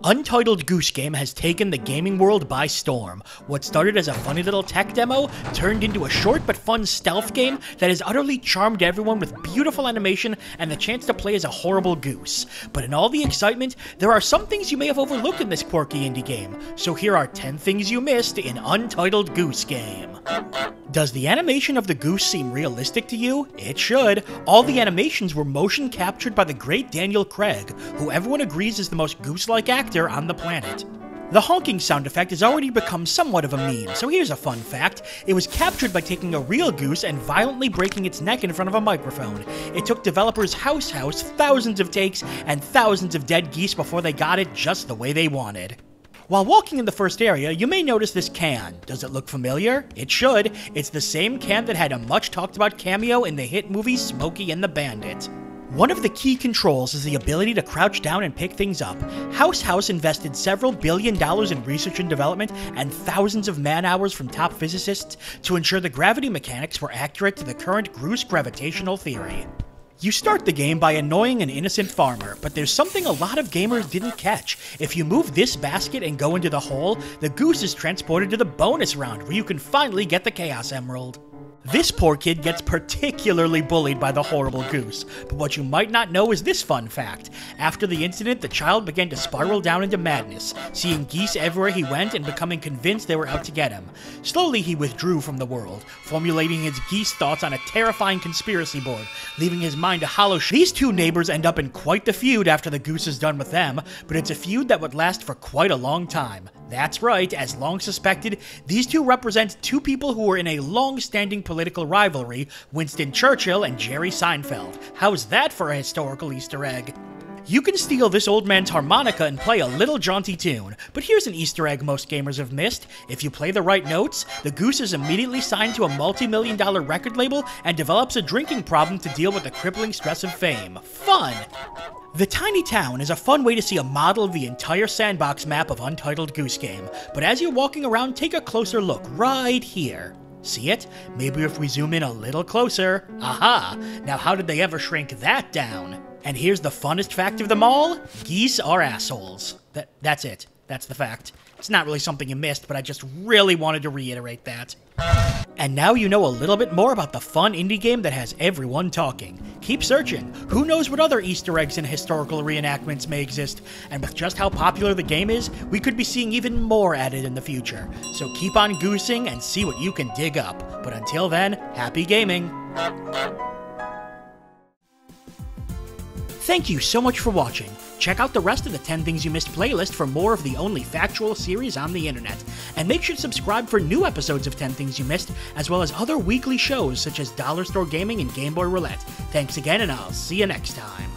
Untitled Goose Game has taken the gaming world by storm. What started as a funny little tech demo turned into a short but fun stealth game that has utterly charmed everyone with beautiful animation and the chance to play as a horrible goose. But in all the excitement, there are some things you may have overlooked in this quirky indie game. So here are 10 things you missed in Untitled Goose Game. Does the animation of the goose seem realistic to you? It should. All the animations were motion captured by the great Daniel Craig, who everyone agrees is the most goose-like actor on the planet. The honking sound effect has already become somewhat of a meme, so here's a fun fact. It was captured by taking a real goose and violently breaking its neck in front of a microphone. It took developers House thousands of takes and thousands of dead geese before they got it just the way they wanted. While walking in the first area, you may notice this can. Does it look familiar? It should. It's the same can that had a much talked about cameo in the hit movie Smokey and the Bandit. One of the key controls is the ability to crouch down and pick things up. House invested several $billion in research and development and thousands of man-hours from top physicists to ensure the gravity mechanics were accurate to the current goose gravitational theory. You start the game by annoying an innocent farmer, but there's something a lot of gamers didn't catch. If you move this basket and go into the hole, the goose is transported to the bonus round, where you can finally get the Chaos Emerald. This poor kid gets particularly bullied by the horrible goose, but what you might not know is this fun fact. After the incident, the child began to spiral down into madness, seeing geese everywhere he went and becoming convinced they were out to get him. Slowly he withdrew from the world, formulating his geese thoughts on a terrifying conspiracy board, leaving his mind a hollow shell. These two neighbors end up in quite the feud after the goose is done with them, but it's a feud that would last for quite a long time. That's right, as long suspected, these two represent two people who were in a long-standing political rivalry, Winston Churchill and Jerry Seinfeld. How's that for a historical Easter egg? You can steal this old man's harmonica and play a little jaunty tune, but here's an Easter egg most gamers have missed. If you play the right notes, the goose is immediately signed to a multi-million-dollar record label and develops a drinking problem to deal with the crippling stress of fame. Fun! The tiny town is a fun way to see a model of the entire sandbox map of Untitled Goose Game, but as you're walking around, take a closer look right here. See it? Maybe if we zoom in a little closer. Aha! Now how did they ever shrink that down? And here's the funnest fact of them all: geese are assholes. That's it. That's the fact. It's not really something you missed, but I just really wanted to reiterate that. And now you know a little bit more about the fun indie game that has everyone talking. Keep searching. Who knows what other Easter eggs and historical reenactments may exist, and with just how popular the game is, we could be seeing even more added in the future. So keep on goosing and see what you can dig up. But until then, happy gaming! Thank you so much for watching. Check out the rest of the 10 Things You Missed playlist for more of the only factual series on the internet. And make sure to subscribe for new episodes of 10 Things You Missed, as well as other weekly shows such as Dollar Store Gaming and Game Boy Roulette. Thanks again, and I'll see you next time.